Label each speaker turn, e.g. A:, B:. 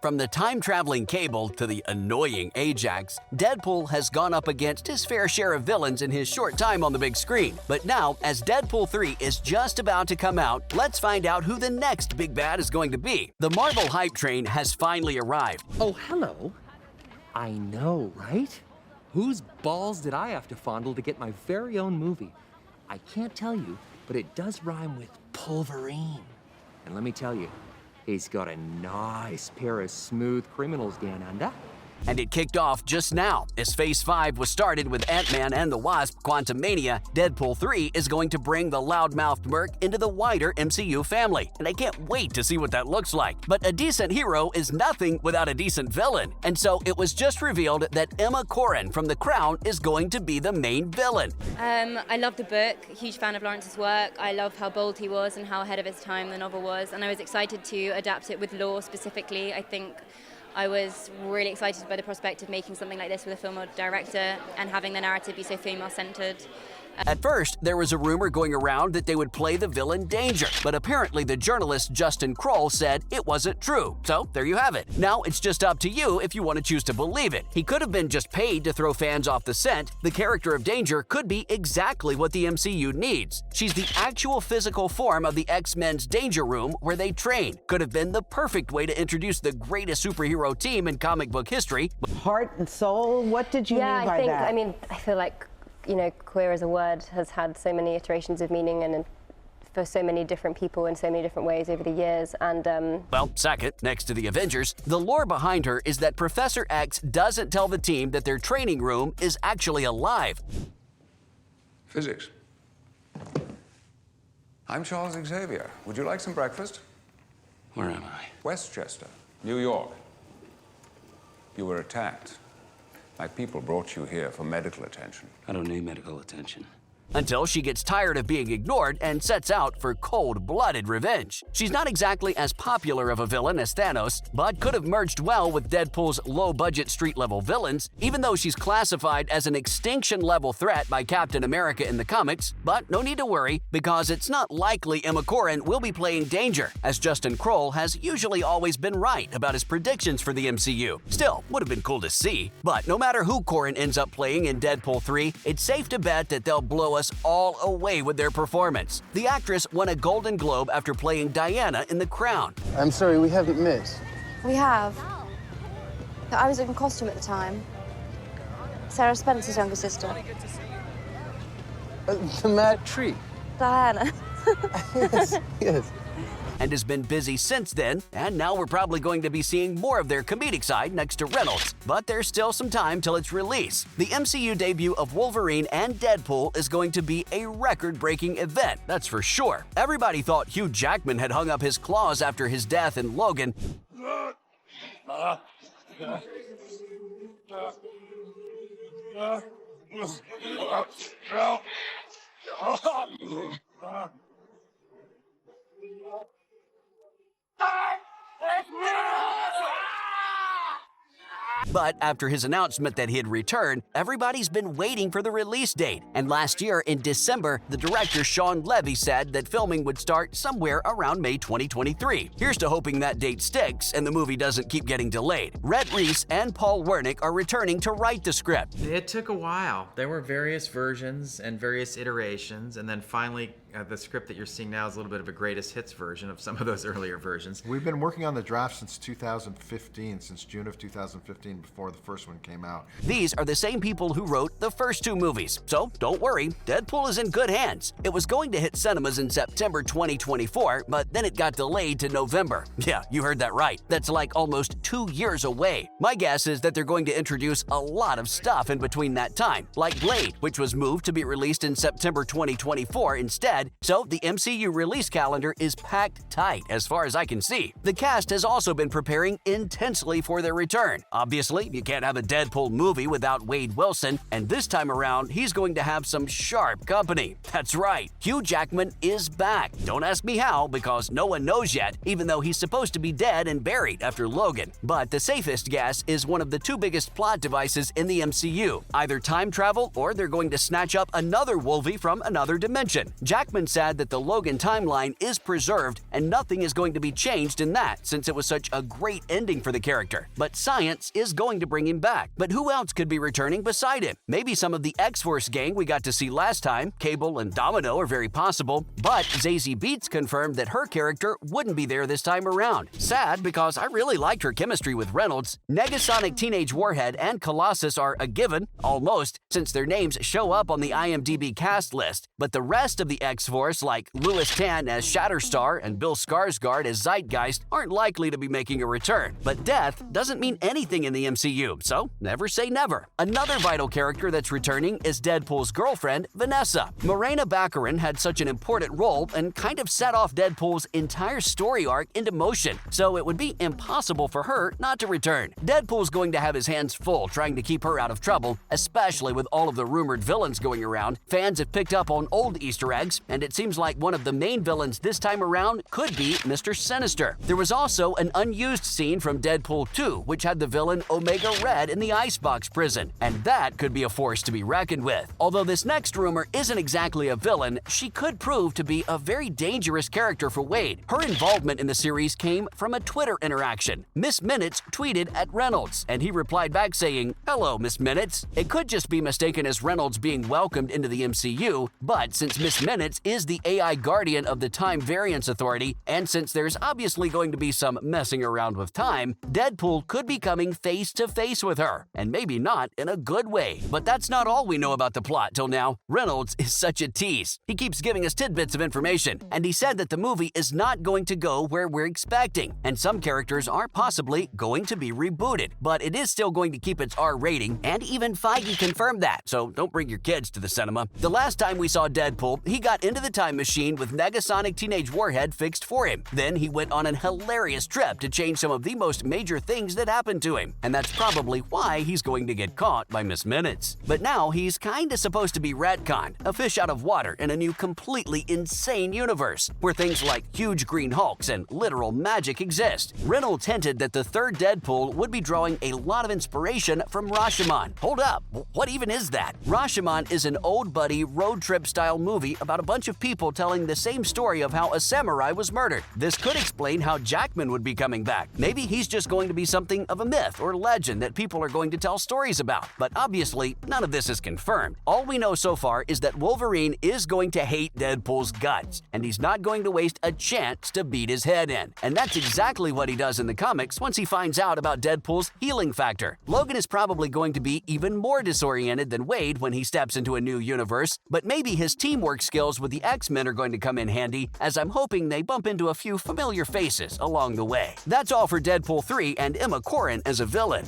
A: From the time-traveling Cable to the annoying Ajax, Deadpool has gone up against his fair share of villains in his short time on the big screen. But now, as Deadpool 3 is just about to come out, let's find out who the next big bad is going to be. The Marvel hype train has finally arrived.
B: Oh, hello. I know, right? Whose balls did I have to fondle to get my very own movie? I can't tell you, but it does rhyme with Pulverine. And let me tell you, he's got a nice pair of smooth criminals down under.
A: And it kicked off just now. As Phase 5 was started with Ant-Man and the Wasp: Quantumania, Deadpool 3 is going to bring the loudmouthed merc into the wider MCU family. And I can't wait to see what that looks like. But a decent hero is nothing without a decent villain. And so it was just revealed that Emma Corrin from The Crown is going to be the main villain.
C: I love the book, huge fan of Lawrence's work. I love how bold he was and how ahead of his time the novel was. And I was excited to adapt it with law specifically. I think I was really excited by the prospect of making something like this with a female director and having the narrative be so female-centered.
A: At first, there was a rumor going around that they would play the villain Danger, but apparently the journalist Justin Kroll said it wasn't true. So there you have it. Now it's just up to you if you want to choose to believe it. He could have been just paid to throw fans off the scent. The character of Danger could be exactly what the MCU needs. She's the actual physical form of the X-Men's Danger Room where they train. Could have been the perfect way to introduce the greatest superhero team in comic book history.
D: Heart and soul, what did you mean by that?
E: I feel like, you know, queer as a word has had so many iterations of meaning and for so many different people in so many different ways over the years. And
A: well, second, next to the Avengers, the lore behind her is that Professor X doesn't tell the team that their training room is actually alive.
F: Physics. I'm Charles Xavier. Would you like some breakfast?
G: Where am I?
F: Westchester, New York. You were attacked. My people brought you here for medical attention.
G: I don't need medical attention.
A: Until she gets tired of being ignored and sets out for cold-blooded revenge. She's not exactly as popular of a villain as Thanos, but could have merged well with Deadpool's low-budget street-level villains, even though she's classified as an extinction-level threat by Captain America in the comics. But no need to worry, because it's not likely Emma Corrin will be playing Danger, as Justin Kroll has usually always been right about his predictions for the MCU. Still, would have been cool to see. But no matter who Corrin ends up playing in Deadpool 3, it's safe to bet that they'll blow us all away with their performance. The actress won a Golden Globe after playing Diana in The Crown.
H: I'm sorry, we haven't missed.
I: We have. I was in costume at the time. Sarah Spencer's younger sister.
H: The Matt Tree.
I: Diana.
H: Yes.
A: And has been busy since then, and now we're probably going to be seeing more of their comedic side next to Reynolds. But there's still some time till its release. The MCU debut of Wolverine and Deadpool is going to be a record-breaking event, that's for sure. Everybody thought Hugh Jackman had hung up his claws after his death in Logan. But after his announcement that he'd return, everybody's been waiting for the release date. And last year, in December, the director Sean Levy said that filming would start somewhere around May 2023. Here's to hoping that date sticks and the movie doesn't keep getting delayed. Rhett Reese and Paul Wernick are returning to write the script.
J: It took a while. There were various versions and various iterations, and then finally the script that you're seeing now is a little bit of a greatest hits version of some of those earlier versions.
K: We've been working on the draft since 2015, since June of 2015, before the first one came out.
A: These are the same people who wrote the first two movies, so don't worry, Deadpool is in good hands. It was going to hit cinemas in September 2024, but then it got delayed to November. Yeah, you heard that right. That's like almost 2 years away. My guess is that they're going to introduce a lot of stuff in between that time, like Blade, which was moved to be released in September 2024 instead, so the MCU release calendar is packed tight as far as I can see. The cast has also been preparing intensely for their return. Obviously, you can't have a Deadpool movie without Wade Wilson, and this time around, he's going to have some sharp company. That's right, Hugh Jackman is back. Don't ask me how, because no one knows yet, even though he's supposed to be dead and buried after Logan. But the safest guess is one of the two biggest plot devices in the MCU, either time travel or they're going to snatch up another Wolvie from another dimension. Jackman Jackman said that the Logan timeline is preserved and nothing is going to be changed in that since it was such a great ending for the character. But science is going to bring him back. But who else could be returning beside him? Maybe some of the X-Force gang we got to see last time. Cable and Domino are very possible. But Zazie Beetz confirmed that her character wouldn't be there this time around. Sad, because I really liked her chemistry with Reynolds. Negasonic Teenage Warhead and Colossus are a given, almost, since their names show up on the IMDb cast list. But the rest of the X-Force, like Louis Tan as Shatterstar and Bill Skarsgård as Zeitgeist, aren't likely to be making a return. But death doesn't mean anything in the MCU, so never say never. Another vital character that's returning is Deadpool's girlfriend, Vanessa. Morena Baccarin had such an important role and kind of set off Deadpool's entire story arc into motion, so it would be impossible for her not to return. Deadpool's going to have his hands full trying to keep her out of trouble, especially with all of the rumored villains going around. Fans have picked up on old Easter eggs, and it seems like one of the main villains this time around could be Mr. Sinister. There was also an unused scene from Deadpool 2, which had the villain Omega Red in the Icebox prison, and that could be a force to be reckoned with. Although this next rumor isn't exactly a villain, she could prove to be a very dangerous character for Wade. Her involvement in the series came from a Twitter interaction. Miss Minutes tweeted at Reynolds, and he replied back saying, "Hello, Miss Minutes." It could just be mistaken as Reynolds being welcomed into the MCU, but since Miss Minutes is the AI guardian of the Time Variance Authority, and since there's obviously going to be some messing around with time, Deadpool could be coming face to face with her, and maybe not in a good way. But that's not all we know about the plot till now. Reynolds is such a tease. He keeps giving us tidbits of information, and he said that the movie is not going to go where we're expecting, and some characters are possibly going to be rebooted, but it is still going to keep its R rating, and even Feige confirmed that, so don't bring your kids to the cinema. The last time we saw Deadpool, he got into the time machine with Negasonic Teenage Warhead fixed for him. Then he went on an hilarious trip to change some of the most major things that happened to him, and that's probably why he's going to get caught by Miss Minutes. But now he's kinda supposed to be retconned, a fish out of water in a new completely insane universe, where things like huge green Hulks and literal magic exist. Reynolds hinted that the third Deadpool would be drawing a lot of inspiration from Rashomon. Hold up, what even is that? Rashomon is an old buddy road trip style movie about a bunch of people telling the same story of how a samurai was murdered. This could explain how Jackman would be coming back. Maybe he's just going to be something of a myth or legend that people are going to tell stories about. But obviously, none of this is confirmed. All we know so far is that Wolverine is going to hate Deadpool's guts, and he's not going to waste a chance to beat his head in. And that's exactly what he does in the comics once he finds out about Deadpool's healing factor. Logan is probably going to be even more disoriented than Wade when he steps into a new universe, but maybe his teamwork skills with the X-Men are going to come in handy, as I'm hoping they bump into a few familiar faces along the way. That's all for Deadpool 3 and Emma Corrin as a villain.